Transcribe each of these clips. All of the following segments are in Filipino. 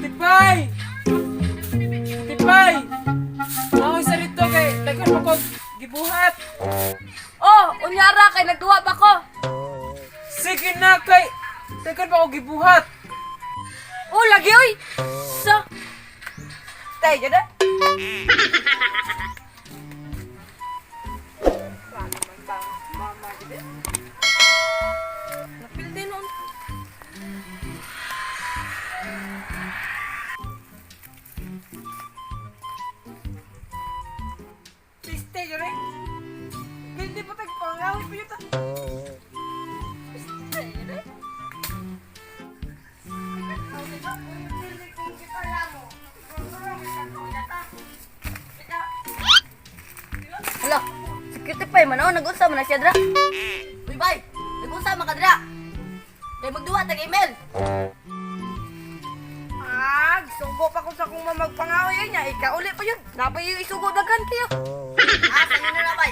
Tipay! Tipay! Ako isa rito kay tagal mo ko gibuhat. Oh, unyara kay nagduwa ba ko? Sige na kay tagal pa ko gibuhat. Oh, lagi oy. Sa tay jud. Mama jud. Napildi nun. Piste jud. Hindi pa tagpangawi pa yun. Piste jud. Hala, security pa man nag-usap man na siya dra. Uy bay, nag-usap man ka dra. Kay magduwa tag email. Sugo pa ko sa kung mamagpangawi niya, ikauli pa yun. Napay yung isugo daghan kayo. Sa inyo na bay.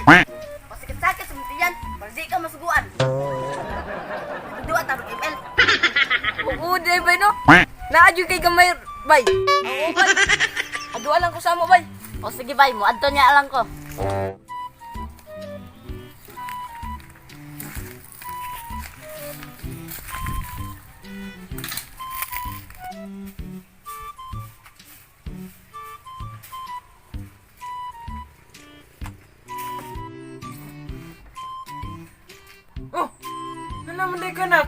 Pasikit-sakit sa mutiyan, para di ka masuguan. Magduwa tag email. Oo, day bay no. Naadyo kay gamay bay. Oo bay. Adua lang ko sa mo bay. O sige bay, mo adto niya lang ko. Oh, naman day ka na.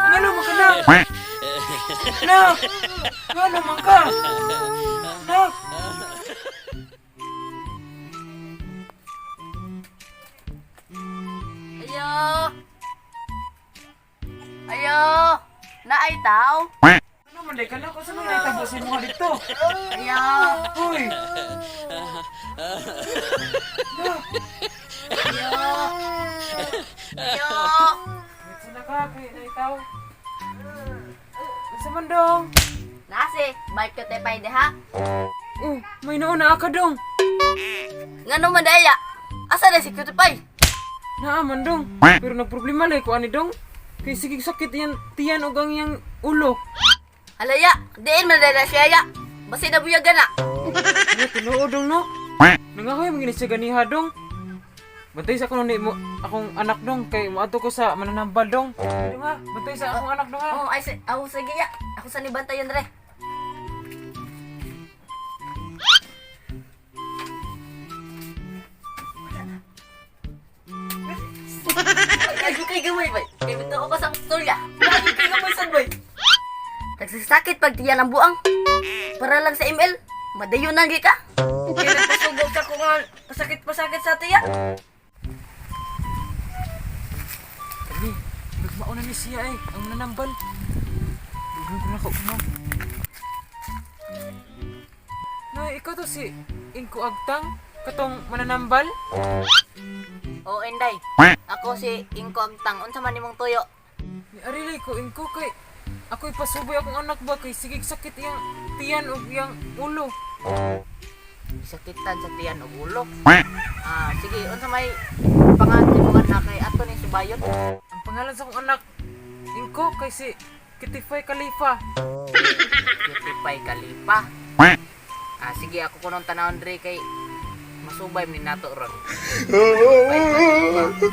Ngano mo ka na? Na! Ngano man ka? Na! Ayo. Ayo. Naay tao. Ano man day ka na? Kung saan mo naitabusin mo dito? Ayo. Uy! Ayo. Ayo. Saan ka? Kaya naitaw? Nasa man dong? Nasi, balik ko tayo pwede ha? Oh, may nauna ka dong. Ngano man daya? Asa na si Cutie Pie? Naaman dong. Pero nagproblema lang ko ani dong. Kay sige sakit yan tiyan o gang yang ulo. Halaya, diin man daya siya ya. Basi na buyagan na. Ano tinuod dong no? Nangahoy maginis siya ganiha dong. Bantay sa kuno ni mo akong anak dong kay moadto ko sa mananambal dong. Dong ha, bantay sa akong anak dong ha. Oh, ay ako sige ya. Ako sa ni bantayan re. Ay, kay gamay bay. Kay bito ko sa storya. Ay, kay gamay sad bay. Nagsasakit pag tiyan ang buang. Para lang sa ML. Madayon na gi ka. Kaya nagpasugod sa kung pasakit sa tiya. Kani, nagmauna ni siya ang mananambal. Dugan ko na kauno. No, ikaw to si Inko Agtang katong mananambal. Oo, Inday. Ako si Inko Agtang. Unsa man nimong tuyo? Ni arilay ko Inko kay ako ipasuboy akong anak ba kay sige sakit iyang tiyan o iyang ulo. Sakitan sa tiyan o ulo. Sige, unsa may pangalan mo anak kay ato ni subayon? Ang pangalan sa akong anak Inko kay si Kitifay Khalifa. Kitipay Kalipa. Sige, ako kunong tanawon dre kay masubay ni nato ron. Kitipay Kalipa.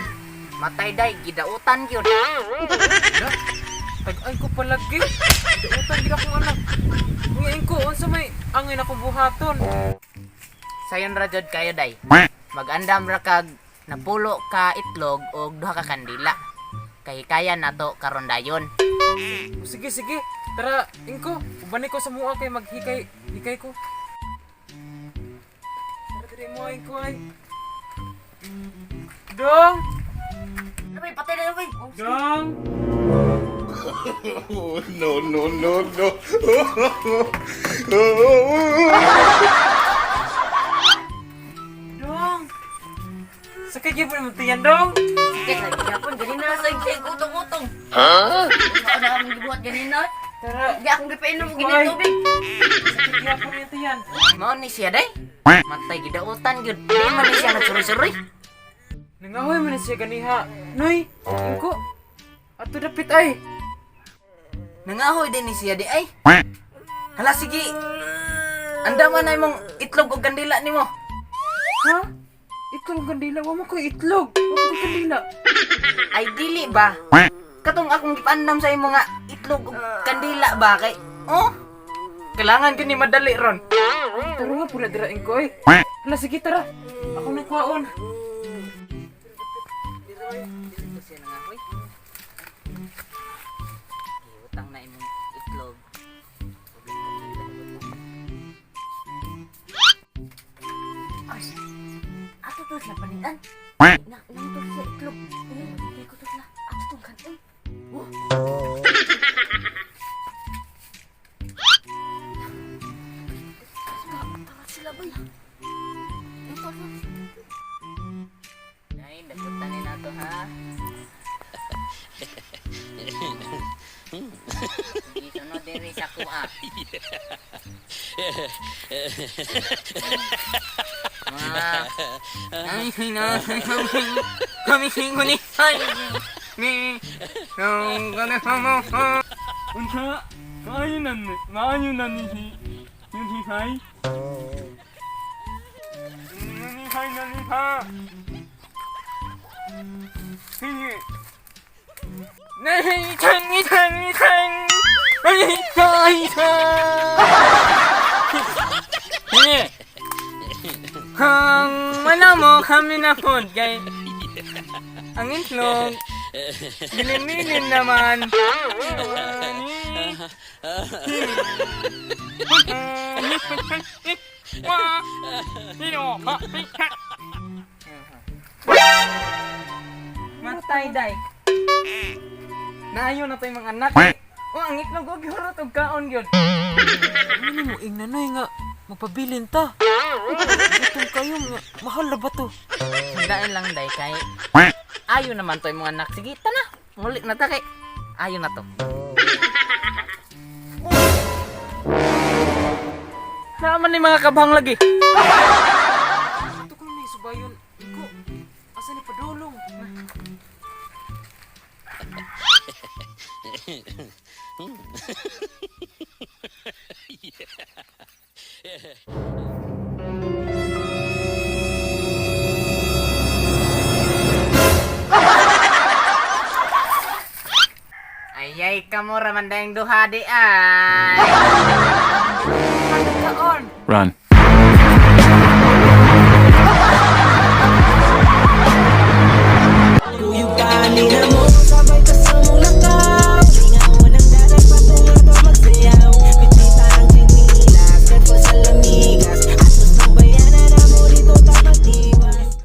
Matay day, gidautan gyud. Tag-ay ko palagi. Utang gid akong anak. Uy Inko, unsa may angin ako buhaton? Sayon ra jud kayo day. Mag-andam ra kag napulo ka itlog o duha ka kandila. Kay kaya nato karon dayon. Sige sige. Tara Inko, ubani ko sa mua kay hikay ko. Tara diri mo Inko ay. Dong! Ano patay na yun, Dong! Oh, no, no, no, no. Dong! Sakit gyud mo tiyan dong. Sige, nagyapon ganina na sa igsi, utong-utong. Huh? Saan na kami gibuhat ganina? Tara. Hindi akong gipainom mo ganyan tubig. Sakit gyapon yung tiyan. Mao ni siya day. Matay gidautan gyud. Di man ni siya nagsuroy-suroy. Nangahoy man na siya ganiha. Noy, ingko. Ato dapit ay. Nangahoy din ni siya di ay. Hala sige. Andaman na imong itlog o kandila nimo. Ha? Itlog gandila, wa mo ko itlog. Wa mo ko gandila. Ay dili ba? Katong akong gipandam sa imo nga itlog o kandila ba kay oh? Kailangan kini madali ron. Tara nga pula dirain ko eh. Hala sige tara. Ako na kwaon. Dito siya nangahoy. Iutang na imong itlog. Ay, ato to sila panitan. Nang to sa itlog. Hindi ko to sila. Ato tong kanin. Tara sila ba? Ito na. Ay, dagutan ni nato ha. Dito no diri sa kuha. Ay, kami singuni. Ay, ni. Nung gana mo. Unsa? Maayo nan ni. Yun hihay. Hihay na ni ha. Sige. Nay, chan. Ay, Sige. Mana mo kami na food kay ang itlog. Binimilin naman. Matay day. Naayo na to yung mga anak. O ang itlog og hurot og kaon gyud. Ano mo ingnanoy nga magpabilin ta. Itong kayo nga mahal na ba to? Dahil lang day kay ayo naman to yung mga anak. Sige, ta na. Ngulit na ta kay ayo na to. Naman ni mga kabang lagi. Ito ko na subayon. Iko. Asa ni padulong? Ayay kamo raman dayang duha di ay. Kaon. Run. Kuyog ka ni